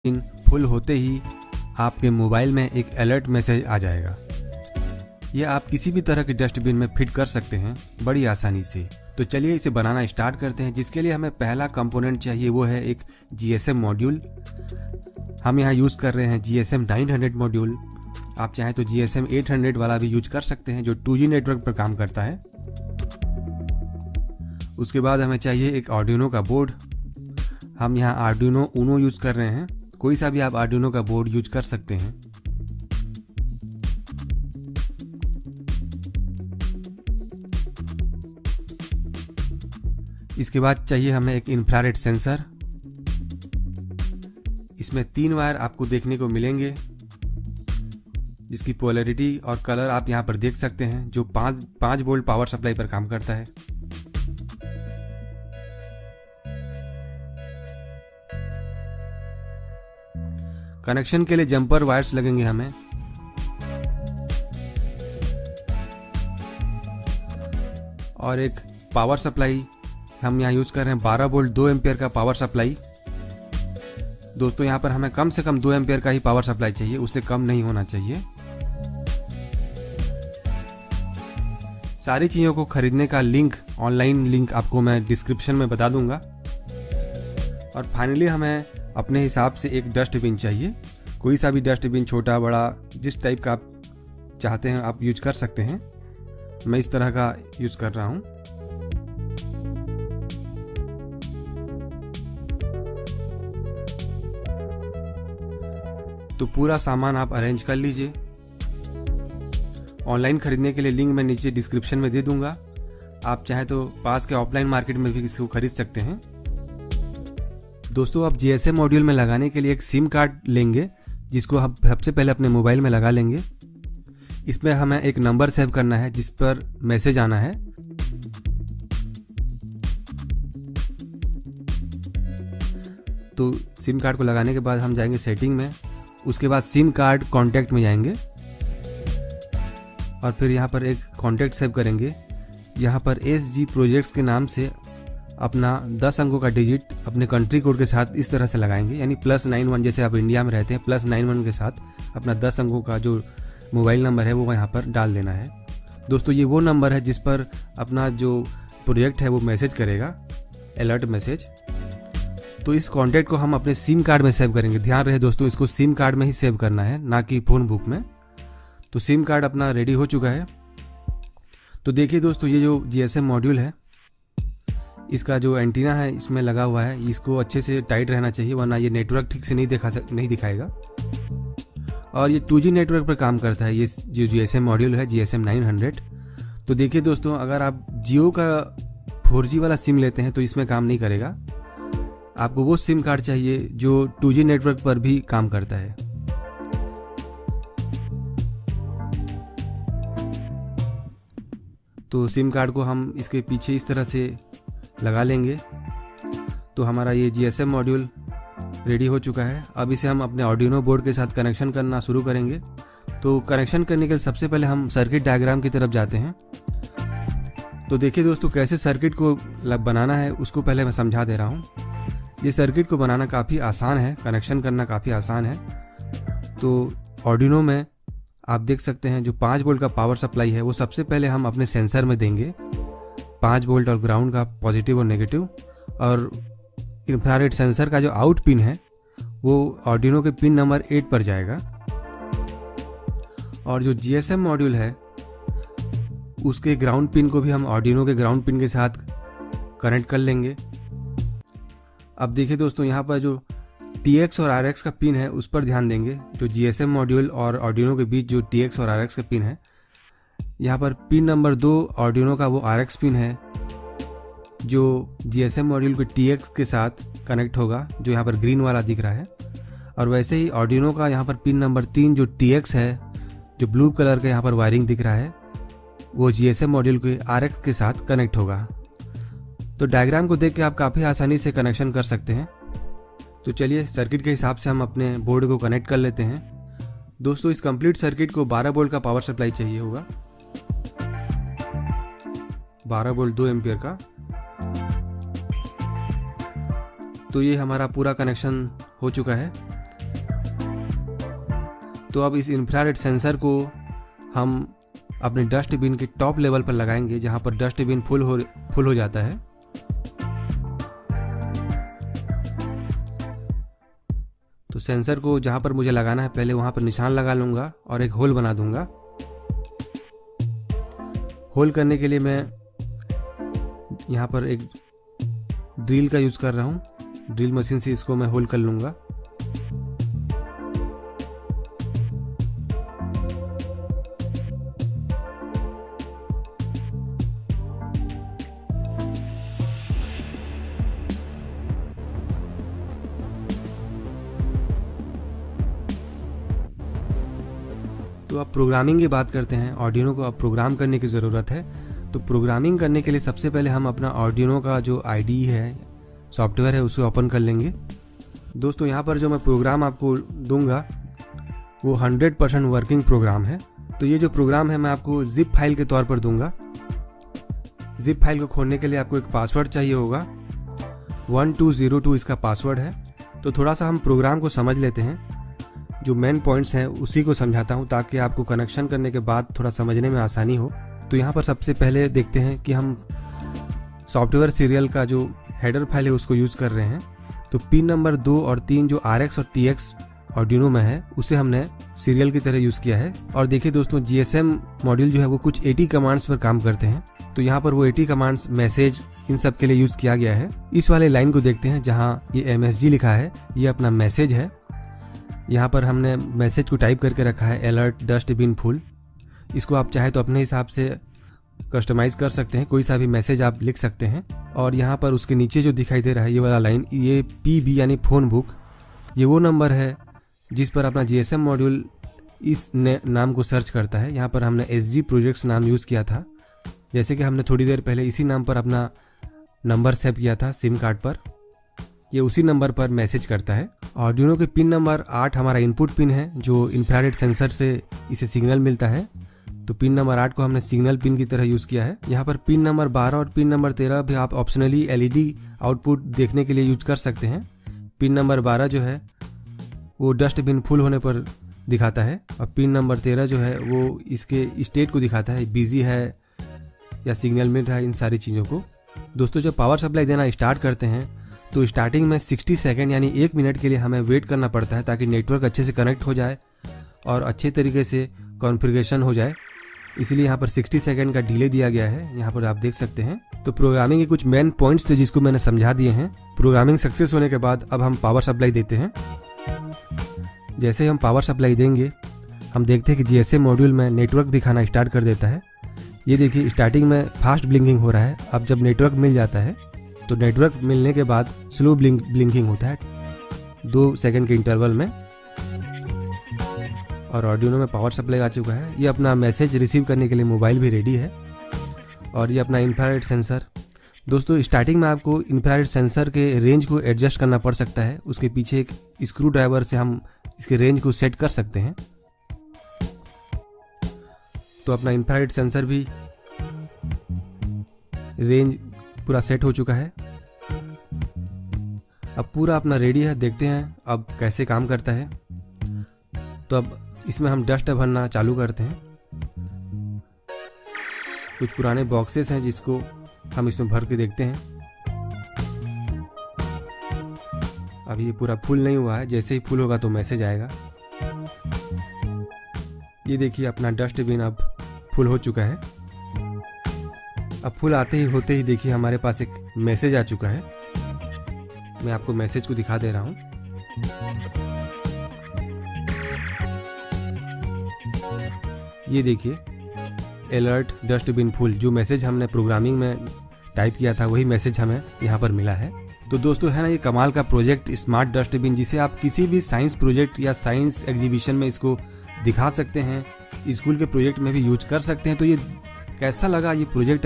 In full होते ही आपके mobile में एक अलर्ट मैसेज आ जाएगा। यह आप किसी भी तरह के डस्टबिन में फिट कर सकते हैं बड़ी आसानी से। तो चलिए इसे बनाना स्टार्ट करते हैं। जिसके लिए हमें पहला कंपोनेंट चाहिए वो है एक GSM मॉड्यूल। हम यहाँ यूज़ कर रहे हैं GSM 900 मॉड्यूल। आप चाहें तो GSM 800 वाला भी यूज कर सकते हैं जो 2G नेटवर्क पर काम करता है। उसके बाद हमें चाहिए एक आर्डुइनो का बोर्ड। हम यहाँ आर्डुइनो ऊनो यूज़ कर रहे हैं। कोई सा भी आप आर्डुइनो का बोर्ड यूज कर सकते हैं। इसके बाद चाहिए हमें एक इंफ्रारेड सेंसर। इसमें 3 वायर आपको देखने को मिलेंगे जिसकी पोलैरिटी और कलर आप यहाँ पर देख सकते हैं, जो 5 वोल्ट पावर सप्लाई पर काम करता है। कनेक्शन के लिए जंपर वायर्स लगेंगे हमें। और एक पावर सप्लाई हम यहाँ यूज कर रहे हैं 12 वोल्ट 2 एम्पियर का पावर सप्लाई। दोस्तों यहाँ पर हमें कम से कम 2 एम्पियर का ही पावर सप्लाई चाहिए, उससे कम नहीं होना चाहिए। सारी चीज़ों को खरीदने का लिंक, ऑनलाइन लिंक आपको मैं डिस्क्रिप्शन में बता दूंगा। और फाइनली हमें अपने हिसाब से एक डस्टबिन चाहिए। कोई सा भी डस्टबिन, छोटा बड़ा, जिस टाइप का आप चाहते हैं आप यूज कर सकते हैं। मैं इस तरह का यूज कर रहा हूँ। तो पूरा सामान आप अरेंज कर लीजिए। ऑनलाइन खरीदने के लिए लिंक मैं नीचे डिस्क्रिप्शन में दे दूंगा। आप चाहे तो पास के ऑफलाइन मार्केट में भी इसको खरीद सकते हैं। दोस्तों आप GSM मॉड्यूल में लगाने के लिए एक सिम कार्ड लेंगे जिसको हम सबसे पहले अपने मोबाइल में लगा लेंगे। इसमें हमें एक नंबर सेव करना है जिस पर मैसेज आना है। तो सिम कार्ड को लगाने के बाद हम जाएंगे सेटिंग में। उसके बाद सिम कार्ड कॉन्टैक्ट में जाएंगे और फिर यहाँ पर एक कॉन्टैक्ट सेव करेंगे। यहाँ पर SG प्रोजेक्ट्स के नाम से अपना 10 अंकों का डिजिट अपने कंट्री कोड के साथ इस तरह से लगाएंगे, यानी +91, जैसे आप इंडिया में रहते हैं +91 के साथ अपना 10 अंकों का जो मोबाइल नंबर है वो यहाँ पर डाल देना है। दोस्तों ये वो नंबर है जिस पर अपना जो प्रोजेक्ट है वो मैसेज करेगा, अलर्ट मैसेज। तो इस कॉन्टैक्ट को हम अपने सिम कार्ड में सेव करेंगे। ध्यान रहे दोस्तों, इसको सिम कार्ड में ही सेव करना है, ना कि फ़ोन बुक में। तो सिम कार्ड अपना रेडी हो चुका है। तो देखिए दोस्तों, ये जो GSM मॉड्यूल है, इसका जो एंटीना है इसमें लगा हुआ है, इसको अच्छे से टाइट रहना चाहिए वरना ये नेटवर्क ठीक से नहीं दिखाएगा। और ये 2G नेटवर्क पर काम करता है ये जो GSM मॉड्यूल है, GSM 900। तो देखिए दोस्तों, अगर आप जियो का 4G वाला सिम लेते हैं तो इसमें काम नहीं करेगा। आपको वो सिम कार्ड चाहिए जो 2G नेटवर्क पर भी काम करता है। तो सिम कार्ड को हम इसके पीछे इस तरह से लगा लेंगे। तो हमारा ये GSM मॉड्यूल रेडी हो चुका है। अब इसे हम अपने आर्डुइनो बोर्ड के साथ कनेक्शन करना शुरू करेंगे। तो कनेक्शन करने के लिए सबसे पहले हम सर्किट डायग्राम की तरफ जाते हैं। तो देखिए दोस्तों, कैसे सर्किट को बनाना है उसको पहले मैं समझा दे रहा हूँ। ये सर्किट को बनाना काफ़ी आसान है, कनेक्शन करना काफ़ी आसान है। तो आर्डुइनो में आप देख सकते हैं जो 5 वोल्ट का पावर सप्लाई है वो सबसे पहले हम अपने सेंसर में देंगे। 5 वोल्ट और ग्राउंड का पॉजिटिव और नेगेटिव। और इंफ्रारेड सेंसर का जो आउट पिन है वो आर्डुइनो के पिन नंबर 8 पर जाएगा। और जो GSM मॉड्यूल है उसके ग्राउंड पिन को भी हम आर्डुइनो के ग्राउंड पिन के साथ कनेक्ट कर लेंगे। अब देखिए दोस्तों, यहाँ पर जो TX और RX का पिन है उस पर ध्यान देंगे। जो GSM मॉड्यूल और आर्डुइनो के बीच जो TX और RX का पिन है, यहाँ पर पिन नंबर 2 आर्डुइनो का वो RX पिन है जो GSM मॉड्यूल के TX के साथ कनेक्ट होगा, जो यहाँ पर ग्रीन वाला दिख रहा है। और वैसे ही आर्डुइनो का यहाँ पर पिन नंबर 3 जो TX है, जो ब्लू कलर का यहाँ पर वायरिंग दिख रहा है, वो GSM मॉड्यूल के RX के साथ कनेक्ट होगा। तो डायग्राम को देख के आप काफ़ी आसानी से कनेक्शन कर सकते हैं। तो चलिए सर्किट के हिसाब से हम अपने बोर्ड को कनेक्ट कर लेते हैं। दोस्तों इस कंप्लीट सर्किट को 12 वोल्ट का पावर सप्लाई चाहिए होगा, 12 वोल्ट 2 एम्पियर का। तो ये हमारा पूरा कनेक्शन हो चुका है। तो अब इस इंफ्रारेड सेंसर को हम अपने डस्टबिन के टॉप लेवल पर लगाएंगे, जहाँ पर डस्टबिन फुल हो जाता है। तो सेंसर को जहाँ पर मुझे लगाना है पहले वहाँ पर निशान लगा लूँगा और एक होल बना दूँगा। होल करने के लिए मैं यहाँ पर एक ड्रिल का यूज़ कर रहा हूँ। ड्रिल मशीन से इसको मैं होल कर लूँगा। तो अब प्रोग्रामिंग की बात करते हैं। आर्डिनो को अब प्रोग्राम करने की ज़रूरत है। तो प्रोग्रामिंग करने के लिए सबसे पहले हम अपना आर्डिनो का जो आईडी है, सॉफ्टवेयर है, उसे ओपन कर लेंगे। दोस्तों यहाँ पर जो मैं प्रोग्राम आपको दूंगा वो 100% वर्किंग प्रोग्राम है। तो ये जो प्रोग्राम है मैं आपको जिप फाइल के तौर पर दूंगा। जिप फाइल को खोलने के लिए आपको एक पासवर्ड चाहिए होगा। 1202 इसका पासवर्ड है। तो थोड़ा सा हम प्रोग्राम को समझ लेते हैं। जो मेन पॉइंट्स हैं उसी को समझाता हूं ताकि आपको कनेक्शन करने के बाद थोड़ा समझने में आसानी हो। तो यहाँ पर सबसे पहले देखते हैं कि हम सॉफ्टवेयर सीरियल का जो हेडर फाइल है उसको यूज़ कर रहे हैं। तो पिन नंबर 2 और 3 जो RX और TX आर्डिनो में है उसे हमने सीरियल की तरह यूज़ किया है। और देखिए दोस्तों, GSM मॉड्यूल जो है वो कुछ 80 कमांड्स पर काम करते हैं। तो यहाँ पर वो 80 कमांड्स, मैसेज, इन सब के लिए यूज़ किया गया है। इस वाले लाइन को देखते हैं जहाँ ये MSG लिखा है, ये अपना मैसेज है। यहाँ पर हमने मैसेज को टाइप करके रखा है अलर्ट डस्टबिन फुल। इसको आप चाहे तो अपने हिसाब से कस्टमाइज़ कर सकते हैं, कोई सा भी मैसेज आप लिख सकते हैं। और यहाँ पर उसके नीचे जो दिखाई दे रहा है ये वाला लाइन, ये PB यानी फ़ोन बुक, ये वो नंबर है जिस पर अपना GSM मॉड्यूल इस नाम को सर्च करता है। यहाँ पर हमने SG प्रोजेक्ट्स नाम यूज़ किया था, जैसे कि हमने थोड़ी देर पहले इसी नाम पर अपना नंबर सेव किया था सिम कार्ड पर। ये उसी नंबर पर मैसेज करता है। आर्डिनो के पिन नंबर 8 हमारा इनपुट पिन है, जो इंफ्रारेड सेंसर से इसे सिग्नल मिलता है। तो पिन नंबर 8 को हमने सिग्नल पिन की तरह यूज़ किया है। यहाँ पर पिन नंबर 12 और पिन नंबर 13 भी आप ऑप्शनली LED आउटपुट देखने के लिए यूज कर सकते हैं। पिन नंबर 12 जो है वो डस्टबिन फुल होने पर दिखाता है और पिन नंबर 13 जो है वो इसके स्टेट को दिखाता है, बिजी है या सिग्नल मिल रहा है, इन सारी चीज़ों को। दोस्तों जब पावर सप्लाई देना स्टार्ट करते हैं तो स्टार्टिंग में 60 सेकेंड यानी 1 मिनट के लिए हमें वेट करना पड़ता है ताकि नेटवर्क अच्छे से कनेक्ट हो जाए और अच्छे तरीके से कॉन्फ़िगरेशन हो जाए। इसलिए यहाँ पर 60 सेकेंड का डिले दिया गया है, यहाँ पर आप देख सकते हैं। तो प्रोग्रामिंग के कुछ मेन पॉइंट्स थे जिसको मैंने समझा दिए हैं। प्रोग्रामिंग सक्सेस होने के बाद अब हम पावर सप्लाई देते हैं। जैसे हम पावर सप्लाई देंगे हम देखते हैं कि GSM मॉड्यूल में नेटवर्क दिखाना स्टार्ट कर देता है। ये देखिए स्टार्टिंग में फास्ट ब्लिंकिंग हो रहा है। अब जब नेटवर्क मिल जाता है तो नेटवर्क मिलने के बाद स्लो ब्लिंकिंग होता है 2 सेकंड के इंटरवल में। और आर्डिनो में पावर सप्लाई आ चुका है। ये अपना मैसेज रिसीव करने के लिए मोबाइल भी रेडी है। और ये अपना इंफ्रारेड सेंसर। दोस्तों स्टार्टिंग में आपको इंफ्रारेड सेंसर के रेंज को एडजस्ट करना पड़ सकता है। उसके पीछे एक स्क्रू ड्राइवर से हम इसके रेंज को सेट कर सकते हैं। तो अपना इंफ्रारेड सेंसर भी रेंज पूरा सेट हो चुका है। अब पूरा अपना रेडी है। देखते हैं अब कैसे काम करता है। तो अब इसमें हम डस्ट भरना चालू करते हैं। कुछ पुराने बॉक्सेस हैं जिसको हम इसमें भर के देखते हैं। अब ये पूरा फुल नहीं हुआ है, जैसे ही फुल होगा तो मैसेज आएगा। ये देखिए अपना डस्टबिन अब फुल हो चुका है। अब फुल होते ही देखिए हमारे पास एक मैसेज आ चुका है। मैं आपको मैसेज को दिखा दे रहा हूं। ये देखिए अलर्ट डस्टबिन फुल, जो मैसेज हमने प्रोग्रामिंग में टाइप किया था वही मैसेज हमें यहाँ पर मिला है। तो दोस्तों है ना ये कमाल का प्रोजेक्ट स्मार्ट डस्टबिन, जिसे आप किसी भी साइंस प्रोजेक्ट या साइंस एग्जीबिशन में इसको दिखा सकते हैं, स्कूल के प्रोजेक्ट में भी यूज कर सकते हैं। तो ये कैसा लगा ये प्रोजेक्ट